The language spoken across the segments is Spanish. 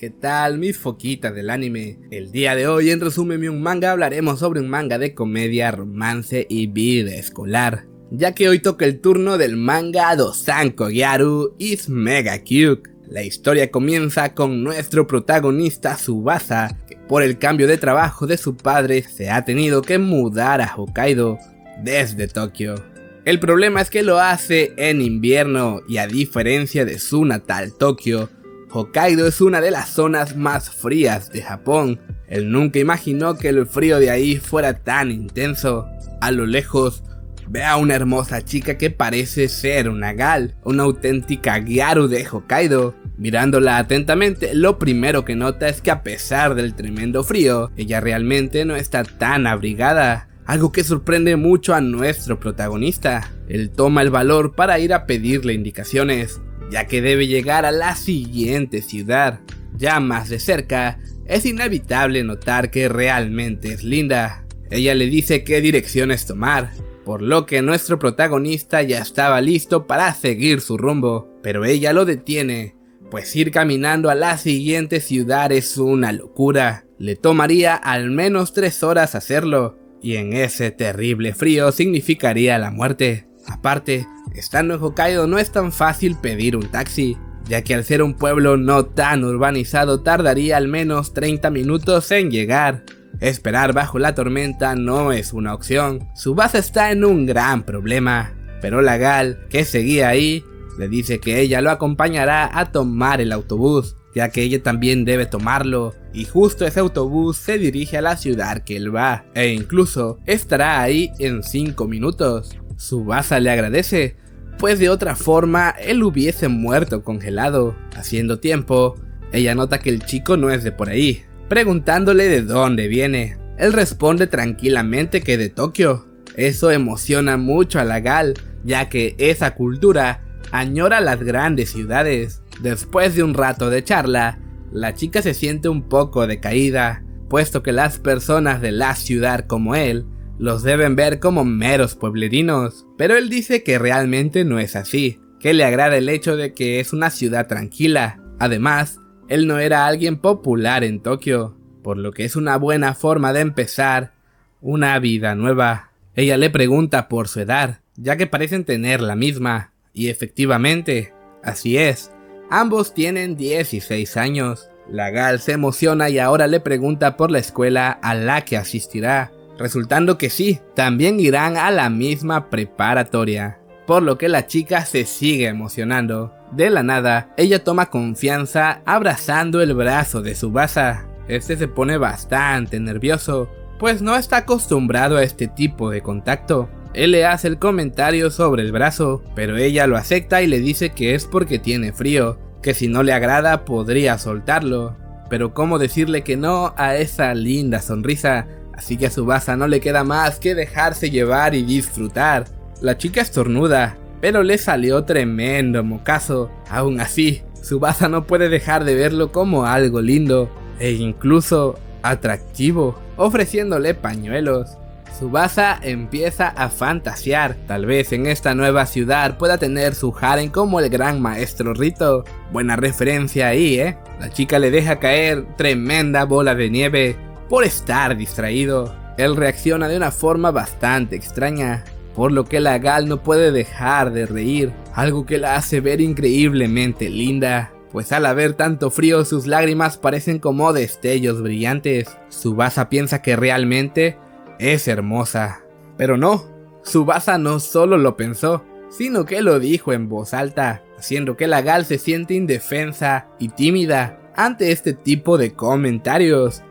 ¿Qué tal mis foquitas del anime? El día de hoy en Resúmeme un Manga hablaremos sobre un manga de comedia, romance y vida escolar, ya que hoy toca el turno del manga Dosanko Gyaru is Mega Cute. La historia comienza con nuestro protagonista Tsubasa, que por el cambio de trabajo de su padre se ha tenido que mudar a Hokkaido desde Tokio. El problema es que lo hace en invierno y a diferencia de su natal Tokio, Hokkaido es una de las zonas más frías de Japón. Él nunca imaginó que el frío de ahí fuera tan intenso. A lo lejos, ve a una hermosa chica que parece ser una gal, una auténtica Gyaru de Hokkaido. Mirándola atentamente, lo primero que nota es que a pesar del tremendo frío, ella realmente no está tan abrigada. Algo que sorprende mucho a nuestro protagonista. Él toma el valor para ir a pedirle indicaciones, ya que debe llegar a la siguiente ciudad. Ya más de cerca, es inevitable notar que realmente es linda. Ella le dice qué direcciones tomar, por lo que nuestro protagonista ya estaba listo para seguir su rumbo, pero ella lo detiene, pues ir caminando a la siguiente ciudad es una locura. Le tomaría al menos 3 horas hacerlo, y en ese terrible frío significaría la muerte. Aparte, estando en Hokkaido no es tan fácil pedir un taxi, ya que al ser un pueblo no tan urbanizado tardaría al menos 30 minutos en llegar. Esperar bajo la tormenta no es una opción. Tsubasa está en un gran problema, pero la gal, que seguía ahí, le dice que ella lo acompañará a tomar el autobús, ya que ella también debe tomarlo, y justo ese autobús se dirige a la ciudad que él va, e incluso estará ahí en 5 minutos. Tsubasa le agradece, pues de otra forma él hubiese muerto congelado. Haciendo tiempo, ella nota que el chico no es de por ahí, preguntándole de dónde viene. Él responde tranquilamente que de Tokio. Eso emociona mucho a la gal, ya que esa cultura añora las grandes ciudades. Después de un rato de charla, la chica se siente un poco decaída, puesto que las personas de la ciudad como él los deben ver como meros pueblerinos, pero él dice que realmente no es así, que le agrada el hecho de que es una ciudad tranquila. Además, él no era alguien popular en Tokio, por lo que es una buena forma de empezar una vida nueva. Ella le pregunta por su edad, ya que parecen tener la misma, y efectivamente, así es, ambos tienen 16 años. La gal se emociona y ahora le pregunta por la escuela a la que asistirá, resultando que sí, también irán a la misma preparatoria, por lo que la chica se sigue emocionando. De la nada, ella toma confianza abrazando el brazo de Tsubasa. Este se pone bastante nervioso, pues no está acostumbrado a este tipo de contacto. Él le hace el comentario sobre el brazo, pero ella lo acepta y le dice que es porque tiene frío, que si no le agrada podría soltarlo. Pero cómo decirle que no a esa linda sonrisa, así que a Tsubasa no le queda más que dejarse llevar y disfrutar. La chica estornuda, pero le salió tremendo mocazo. Aún así, Tsubasa no puede dejar de verlo como algo lindo e incluso atractivo, ofreciéndole pañuelos. Tsubasa empieza a fantasear, tal vez en esta nueva ciudad pueda tener su harem como el gran maestro Rito. Buena referencia ahí, La chica le deja caer tremenda bola de nieve por estar distraído. Él reacciona de una forma bastante extraña, por lo que la gal no puede dejar de reír, algo que la hace ver increíblemente linda, pues al haber tanto frío sus lágrimas parecen como destellos brillantes. Tsubasa piensa que realmente es hermosa, pero no, Tsubasa no solo lo pensó, sino que lo dijo en voz alta, haciendo que la gal se siente indefensa y tímida ante este tipo de comentarios.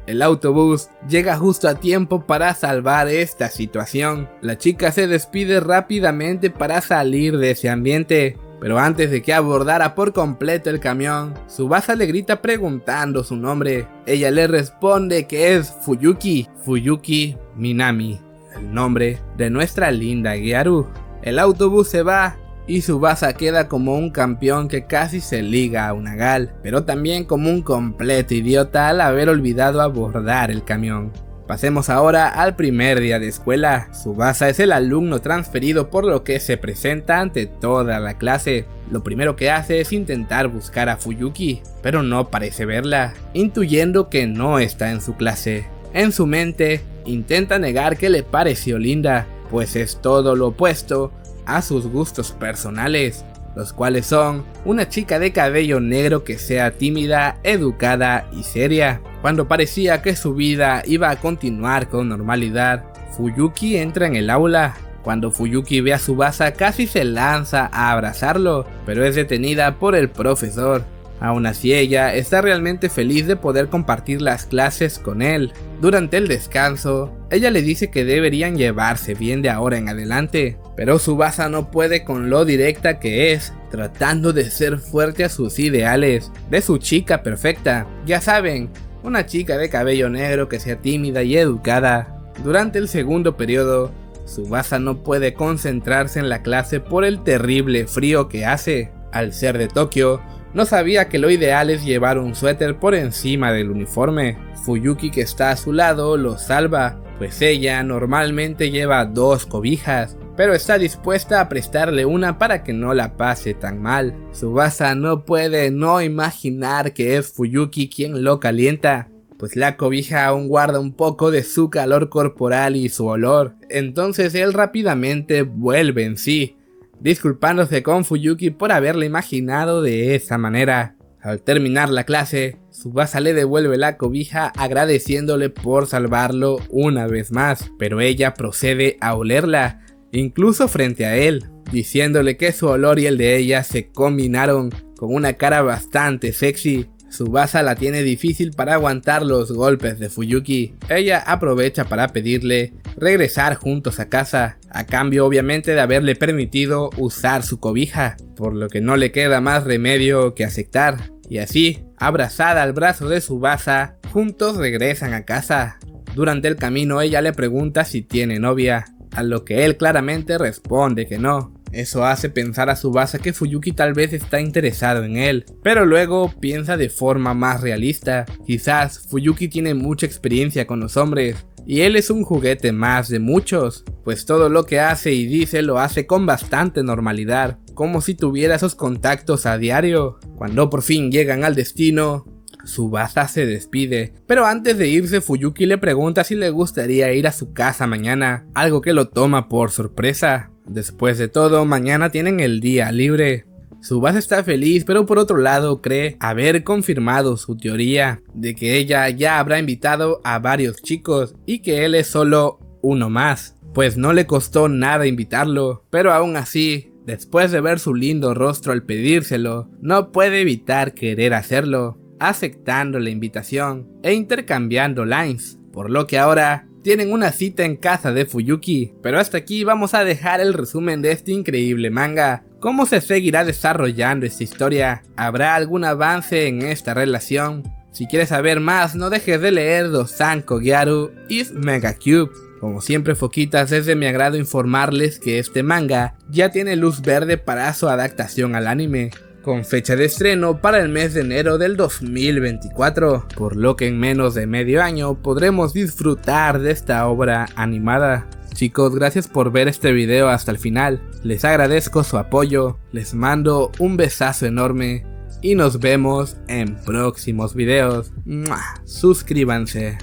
El autobús llega justo a tiempo para salvar esta situación. La chica se despide rápidamente para salir de ese ambiente, pero antes de que abordara por completo el camión, Tsubasa le grita preguntando su nombre. Ella le responde que es Fuyuki Minami, el nombre de nuestra linda Gyaru. El autobús se va y Tsubasa queda como un campeón que casi se liga a una gal, pero también como un completo idiota al haber olvidado abordar el camión. Pasemos ahora al primer día de escuela. Tsubasa es el alumno transferido, por lo que se presenta ante toda la clase. Lo primero que hace es intentar buscar a Fuyuki, pero no parece verla, intuyendo que no está en su clase. En su mente, intenta negar que le pareció linda, pues es todo lo opuesto a sus gustos personales, los cuales son una chica de cabello negro que sea tímida, educada y seria. Cuando parecía que su vida iba a continuar con normalidad, Fuyuki entra en el aula. Cuando Fuyuki ve a Tsubasa, casi se lanza a abrazarlo, pero es detenida por el profesor. Aún así, ella está realmente feliz de poder compartir las clases con él. Durante el descanso, ella le dice que deberían llevarse bien de ahora en adelante, pero Tsubasa no puede con lo directa que es, tratando de ser fuerte a sus ideales, de su chica perfecta. Ya saben, una chica de cabello negro que sea tímida y educada. Durante el segundo periodo, Tsubasa no puede concentrarse en la clase por el terrible frío que hace. Al ser de Tokio, no sabía que lo ideal es llevar un suéter por encima del uniforme. Fuyuki, que está a su lado, lo salva, pues ella normalmente lleva 2 cobijas, pero está dispuesta a prestarle una para que no la pase tan mal. Tsubasa no puede no imaginar que es Fuyuki quien lo calienta, pues la cobija aún guarda un poco de su calor corporal y su olor. Entonces él rápidamente vuelve en sí, disculpándose con Fuyuki por haberla imaginado de esa manera. Al terminar la clase, Tsubasa le devuelve la cobija agradeciéndole por salvarlo una vez más, pero ella procede a olerla, incluso frente a él, diciéndole que su olor y el de ella se combinaron con una cara bastante sexy. Tsubasa la tiene difícil para aguantar los golpes de Fuyuki. Ella aprovecha para pedirle regresar juntos a casa, a cambio obviamente de haberle permitido usar su cobija, por lo que no le queda más remedio que aceptar. Y así, abrazada al brazo de Tsubasa, juntos regresan a casa. Durante el camino ella le pregunta si tiene novia, a lo que él claramente responde que no. Eso hace pensar a Tsubasa que Fuyuki tal vez está interesado en él, pero luego piensa de forma más realista. Quizás Fuyuki tiene mucha experiencia con los hombres, y él es un juguete más de muchos, pues todo lo que hace y dice lo hace con bastante normalidad, como si tuviera esos contactos a diario. Cuando por fin llegan al destino, Tsubasa se despide, pero antes de irse Fuyuki le pregunta si le gustaría ir a su casa mañana, algo que lo toma por sorpresa. Después de todo, mañana tienen el día libre. Tsubasa está feliz, pero por otro lado cree haber confirmado su teoría de que ella ya habrá invitado a varios chicos y que él es solo uno más, pues no le costó nada invitarlo, pero aún así, después de ver su lindo rostro al pedírselo, no puede evitar querer hacerlo, aceptando la invitación e intercambiando lines, por lo que ahora tienen una cita en casa de Fuyuki. Pero hasta aquí vamos a dejar el resumen de este increíble manga. ¿Cómo se seguirá desarrollando esta historia? ¿Habrá algún avance en esta relación? Si quieres saber más, no dejes de leer Dosanko Gyaru is Mega Cube. Como siempre, foquitas, es de mi agrado informarles que este manga ya tiene luz verde para su adaptación al anime, con fecha de estreno para el mes de enero del 2024, por lo que en menos de medio año podremos disfrutar de esta obra animada. Chicos, gracias por ver este video hasta el final, les agradezco su apoyo, les mando un besazo enorme y nos vemos en próximos videos. ¡Mua! Suscríbanse.